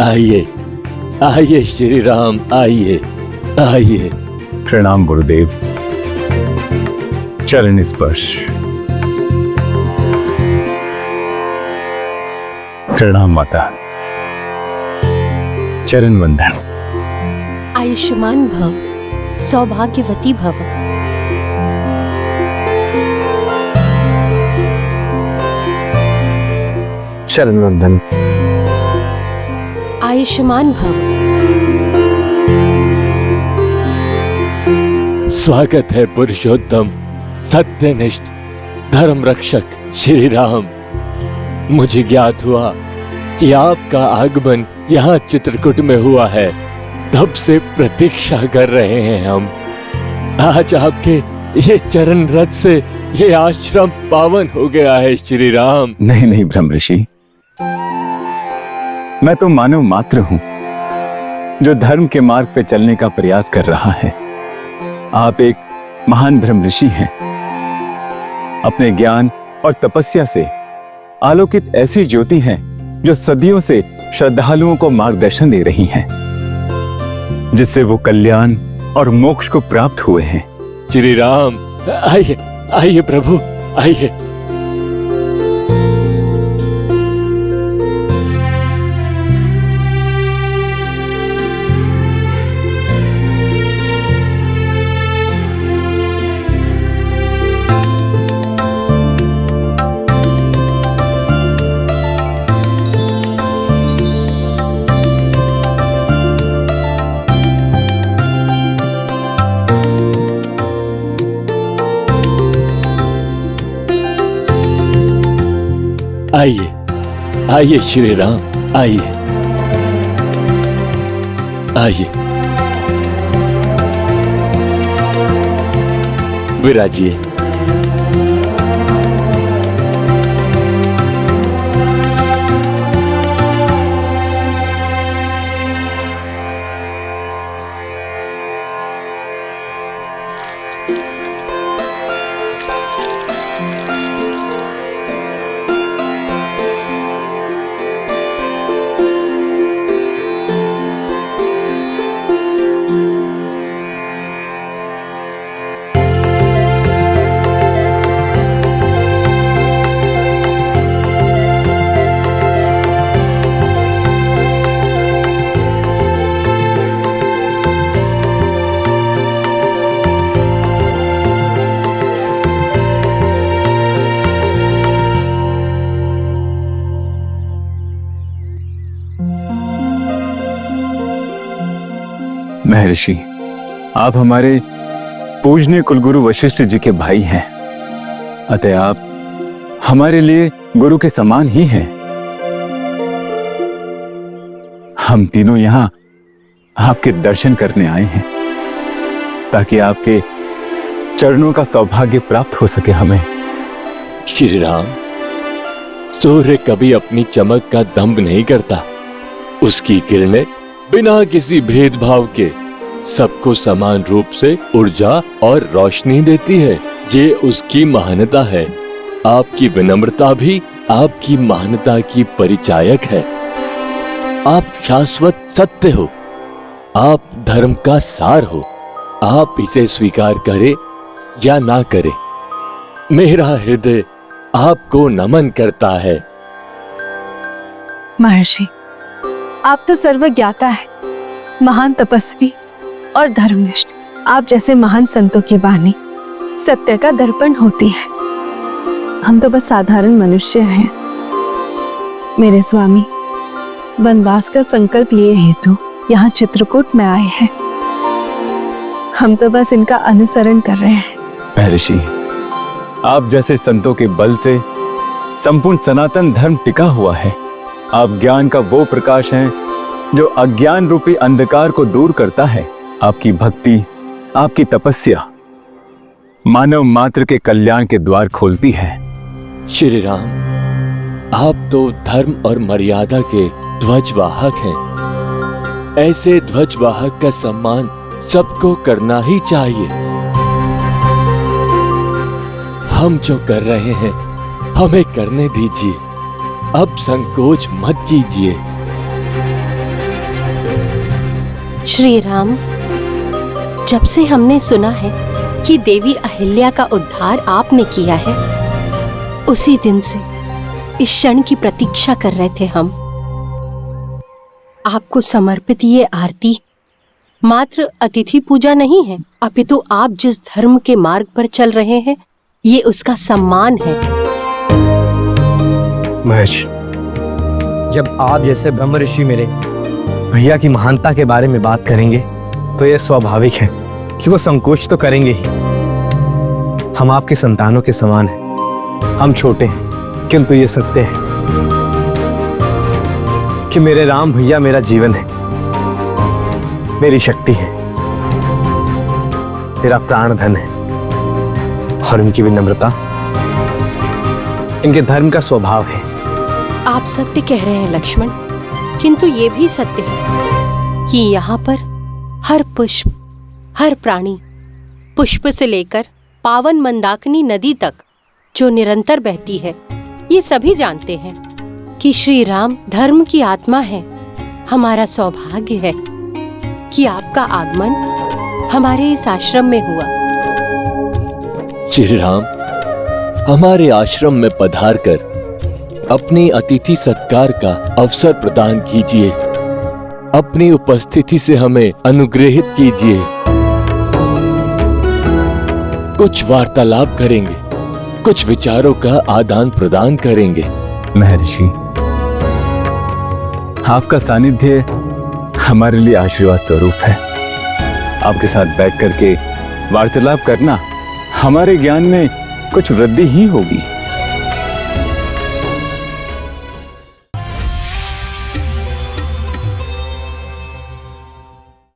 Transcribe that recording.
आइए आइए श्री राम, आइए आइए। प्रणाम गुरुदेव। चरण स्पर्श। प्रणाम माता। चरण वंदन। आयुष्मान भव, सौभाग्यवती भव। चरण वंदन। आयुष्मान भव। स्वागत है पुरुषोत्तम, सत्यनिष्ठ, धर्म रक्षक श्री राम। मुझे ज्ञात हुआ कि आपका आगमन यहाँ चित्रकूट में हुआ है, तब से प्रतीक्षा कर रहे हैं हम। आज आपके ये चरण रथ से ये आश्रम पावन हो गया है श्री राम। नहीं नहीं ब्रह्म ऋषि, मैं तो मानव मात्र हूं जो धर्म के मार्ग पे चलने का प्रयास कर रहा है। आप एक महान ब्रह्म ऋषि हैं। अपने ज्ञान और तपस्या से आलोकित ऐसी ज्योति हैं जो सदियों से श्रद्धालुओं को मार्गदर्शन दे रही हैं, जिससे वो कल्याण और मोक्ष को प्राप्त हुए हैं। श्री राम, आइए आइए प्रभु, आइए। आइए आइए श्री राम, आइए आइए। विराजिए। महर्षि, आप हमारे पूजनीय कुलगुरु वशिष्ठ जी के भाई हैं, अतः आप हमारे लिए गुरु के समान ही हैं। हम तीनों यहां आपके दर्शन करने आए हैं ताकि आपके चरणों का सौभाग्य प्राप्त हो सके हमें। श्री राम, सूर्य कभी अपनी चमक का दंभ नहीं करता। उसकी किरणें बिना किसी भेदभाव के सबको समान रूप से ऊर्जा और रोशनी देती है। ये उसकी महानता है। आपकी विनम्रता भी आपकी महानता की परिचायक है। आप शाश्वत सत्य हो, आप धर्म का सार हो। आप इसे स्वीकार करें या ना करें, मेरा हृदय आपको नमन करता है। महर्षि, आप तो सर्वज्ञाता है, महान तपस्वी और धर्मनिष्ठ। आप जैसे महान संतों की वाणी सत्य का दर्पण होती है। हम तो बस साधारण मनुष्य हैं। मेरे स्वामी वनवास का संकल्प लिए हेतु यहाँ चित्रकूट में आए हैं। हम तो बस इनका अनुसरण कर रहे हैं। महर्षि, आप जैसे संतों के बल से संपूर्ण सनातन धर्म टिका हुआ है। आप ज्ञान का वो प्रकाश हैं जो अज्ञान रूपी अंधकार को दूर करता है। आपकी भक्ति, आपकी तपस्या मानव मात्र के कल्याण के द्वार खोलती है। श्री राम, आप तो धर्म और मर्यादा के ध्वजवाहक हैं। ऐसे ध्वजवाहक का सम्मान सबको करना ही चाहिए। हम जो कर रहे हैं हमें करने दीजिए, अब संकोच मत कीजिए। श्री राम, जब से हमने सुना है कि देवी अहिल्या का उद्धार आपने किया है, उसी दिन से इस क्षण की प्रतीक्षा कर रहे थे हम। आपको समर्पित ये आरती मात्र अतिथि पूजा नहीं है, अपितु आप जिस धर्म के मार्ग पर चल रहे हैं, ये उसका सम्मान है। महेश, जब आप जैसे ब्रह्म ऋषि मिले, भैया की महानता के बारे में बात करेंगे तो यह स्वाभाविक है कि वो संकोच तो करेंगे ही। हम आपके संतानों के समान हैं। हम छोटे हैं, किंतु ये सत्य है कि मेरे राम भैया मेरा जीवन है, मेरी शक्ति है, मेरा प्राण धन है। और इनकी विनम्रता इनके धर्म का स्वभाव है। आप सत्य कह रहे हैं लक्ष्मण, किंतु ये भी सत्य है कि यहाँ पर हर पुष्प, हर प्राणी, पुष्प से लेकर पावन मंदाकिनी नदी तक जो निरंतर बहती है, ये सभी जानते हैं कि श्री राम धर्म की आत्मा है। हमारा सौभाग्य है कि आपका आगमन हमारे इस आश्रम में हुआ। श्री राम, हमारे आश्रम में पधार कर अपनी अतिथि सत्कार का अवसर प्रदान कीजिए। अपनी उपस्थिति से हमें अनुग्रहित कीजिए। कुछ वार्तालाप करेंगे, कुछ विचारों का आदान प्रदान करेंगे। महर्षि, आपका सानिध्य हमारे लिए आशीर्वाद स्वरूप है। आपके साथ बैठ करके वार्तालाप करना हमारे ज्ञान में कुछ वृद्धि ही होगी।